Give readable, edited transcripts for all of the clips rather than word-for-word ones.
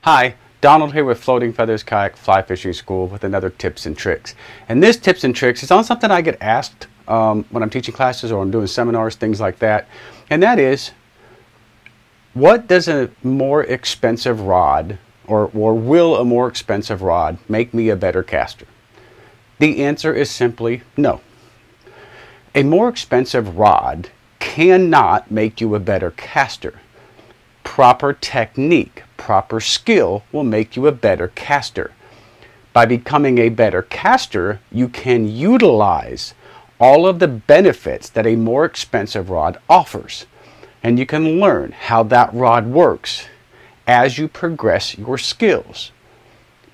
Hi, Donald here with Floating Feathers Kayak Fly Fishing School with another tips and tricks. And this tips and tricks is on something I get asked when I'm teaching classes or I'm doing seminars, things like that. And that is, what does a more expensive rod or will a more expensive rod make me a better caster? The answer is simply no. A more expensive rod cannot make you a better caster. Proper technique, proper skill will make you a better caster. By becoming a better caster, you can utilize all of the benefits that a more expensive rod offers. And you can learn how that rod works as you progress your skills.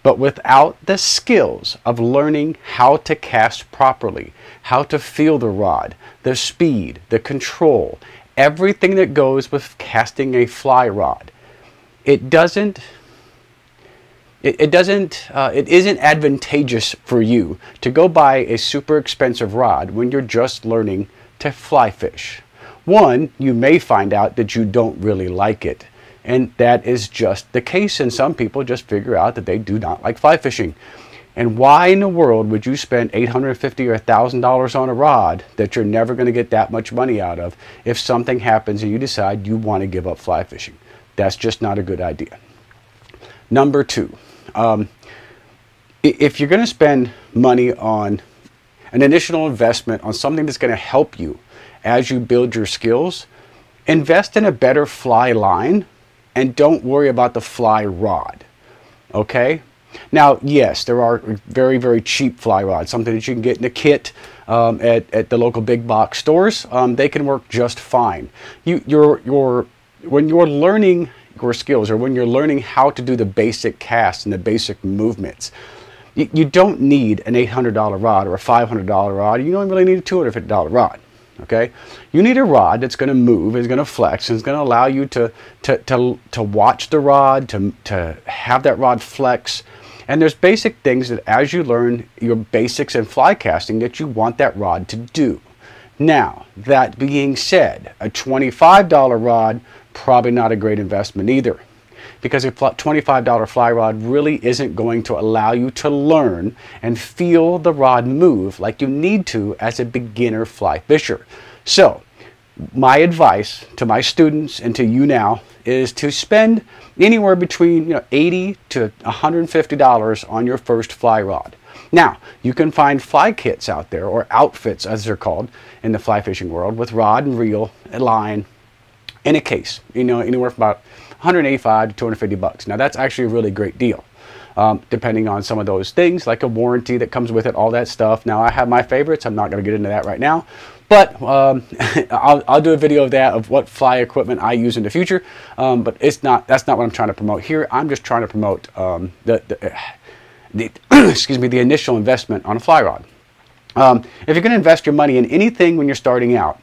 But without the skills of learning how to cast properly, how to feel the rod, the speed, the control, everything that goes with casting a fly rod, it isn't advantageous for you to go buy a super expensive rod when you're just learning to fly fish. One, you may find out that you don't really like it, and that is just the case, and some people just figure out that they do not like fly fishing. And why in the world would you spend $850 or $1,000 on a rod that you're never going to get that much money out of if something happens and you decide you want to give up fly fishing? That's just not a good idea. Number two, if you're going to spend money on an initial investment on something that's going to help you as you build your skills, invest in a better fly line and don't worry about the fly rod, okay? Now, yes, there are very, very cheap fly rods, something that you can get in a kit at the local big box stores. They can work just fine. When you're learning your skills, or when you're learning how to do the basic casts and the basic movements, you don't need an $800 rod or a $500 rod. You don't really need a $250 rod. Okay, you need a rod that's going to move, is going to flex, and is going to allow you to watch the rod, to have that rod flex. And there's basic things that as you learn your basics in fly casting that you want that rod to do. Now, that being said, a $25 rod, probably not a great investment either, because a $25 fly rod really isn't going to allow you to learn and feel the rod move like you need to as a beginner fly fisher. So, my advice to my students and to you now is to spend anywhere between $80 to $150 on your first fly rod. Now, you can find fly kits out there, or outfits as they're called in the fly fishing world, with rod and reel, a line, and a case, anywhere from about $185 to $250. Now, that's actually a really great deal, depending on some of those things, like a warranty that comes with it, all that stuff. Now, I have my favorites. I'm not going to get into that right now, but I'll do a video of that, of what fly equipment I use in the future. But that's not what I'm trying to promote here. I'm just trying to promote excuse me, the initial investment on a fly rod. If you're going to invest your money in anything when you're starting out,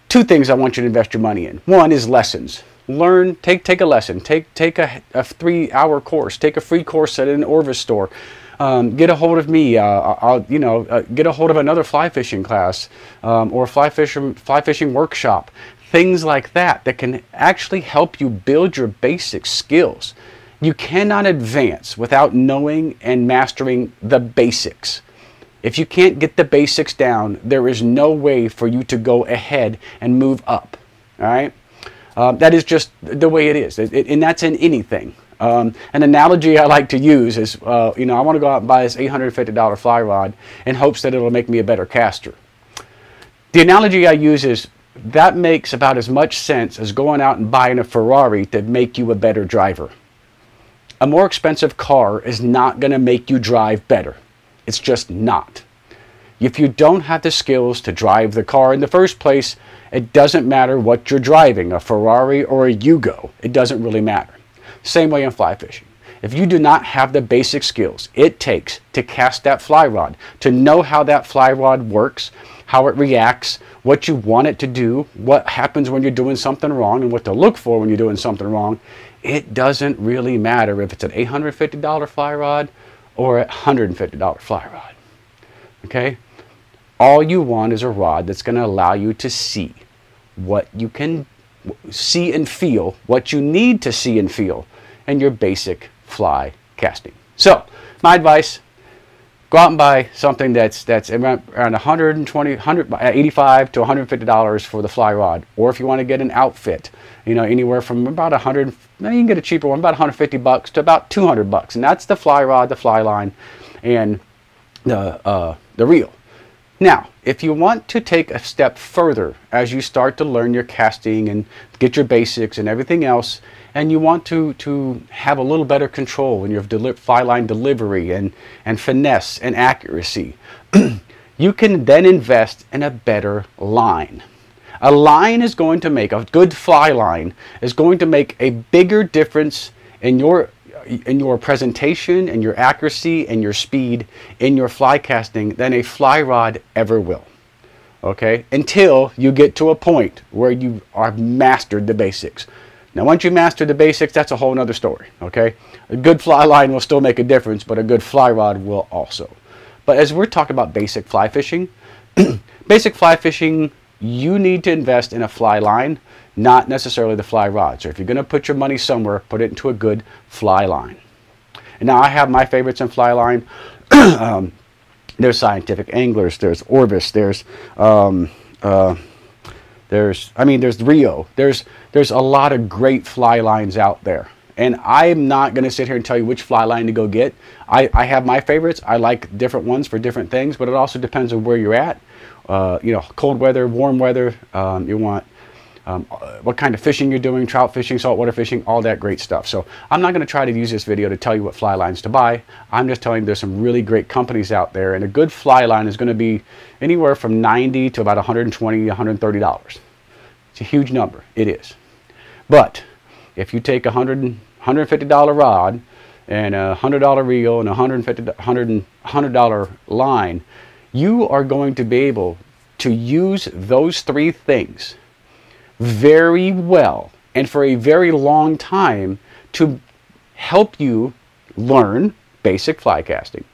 two things I want you to invest your money in. One is lessons. Learn, take a lesson, take a 3-hour course, take a free course at an Orvis store. Get a hold of me. Get a hold of another fly fishing class or fly fishing workshop. Things like that can actually help you build your basic skills. You cannot advance without knowing and mastering the basics. If you can't get the basics down, there is no way for you to go ahead and move up. All right? That is just the way it is, and that's in anything. An analogy I like to use is, I want to go out and buy this $850 fly rod in hopes that it'll make me a better caster. The analogy I use is, that makes about as much sense as going out and buying a Ferrari to make you a better driver. A more expensive car is not going to make you drive better. It's just not. If you don't have the skills to drive the car in the first place, it doesn't matter what you're driving, a Ferrari or a Yugo. It doesn't really matter. Same way in fly fishing. If you do not have the basic skills it takes to cast that fly rod, to know how that fly rod works, how it reacts, what you want it to do, what happens when you're doing something wrong, and what to look for when you're doing something wrong, it doesn't really matter if it's an $850 fly rod or a $150 fly rod. Okay? All you want is a rod that's going to allow you to see what you can see and feel, what you need to see and feel in your basic fly casting. So my advice, go out and buy something that's around 120, 100, 85 to $150 for the fly rod. Or if you want to get an outfit, you know, anywhere from about 100, you can get a cheaper one, about 150 bucks to about 200 bucks. And that's the fly rod, the fly line, and the reel. Now, if you want to take a step further as you start to learn your casting and get your basics and everything else, and you want to have a little better control in your fly line delivery and finesse and accuracy, you can then invest in a better line. A line is going to make, a good fly line is going to make a bigger difference in your presentation and your accuracy and your speed in your fly casting than a fly rod ever will. Okay, until you get to a point where you are mastered the basics. Now, once you master the basics, that's a whole nother story. Okay, a good fly line will still make a difference, but a good fly rod will also. But as we're talking about basic fly fishing, basic fly fishing, you need to invest in a fly line, not necessarily the fly rod. So if you're going to put your money somewhere, put it into a good fly line. And now I have my favorites in fly line. There's Scientific Anglers, there's Orvis, there's Rio. There's a lot of great fly lines out there. And I'm not going to sit here and tell you which fly line to go get. I have my favorites. I like different ones for different things, but it also depends on where you're at. You know, cold weather, warm weather, you want what kind of fishing you're doing, trout fishing, saltwater fishing, all that great stuff. So I'm not going to try to use this video to tell you what fly lines to buy. I'm just telling you there's some really great companies out there, and a good fly line is going to be anywhere from $90 to about $120, $130. It's a huge number. It is. But if you take a $150 rod and a $100 reel and a $100 line, you are going to be able to use those three things very well and for a very long time to help you learn basic fly casting,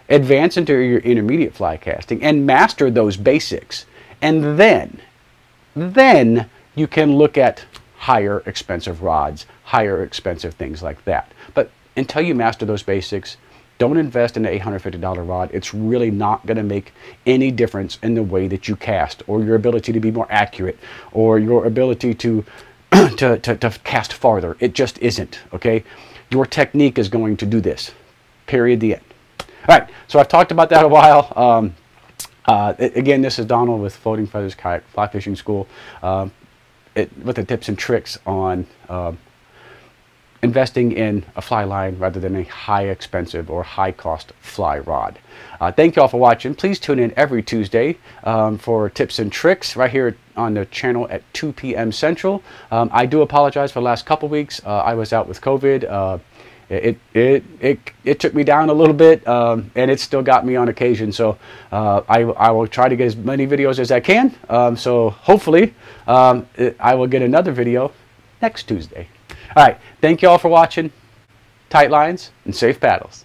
advance into your intermediate fly casting, and master those basics. And then you can look at higher expensive rods, higher expensive things like that. But until you master those basics, don't invest in an $850 rod. It's really not going to make any difference in the way that you cast, or your ability to be more accurate, or your ability to cast farther. It just isn't, okay? Your technique is going to do this. Period, the end. All right, so I've talked about that a while. Again, this is Donald with Floating Feathers Kayak Fly Fishing School with the tips and tricks on investing in a fly line rather than a high expensive or high cost fly rod. Thank you all for watching. Please tune in every Tuesday for tips and tricks right here on the channel at 2 p.m. Central. I do apologize for the last couple weeks. I was out with COVID. It took me down a little bit, and it still got me on occasion. So I will try to get as many videos as I can. So hopefully I will get another video next Tuesday. All right, thank you all for watching. Tight lines and safe paddles.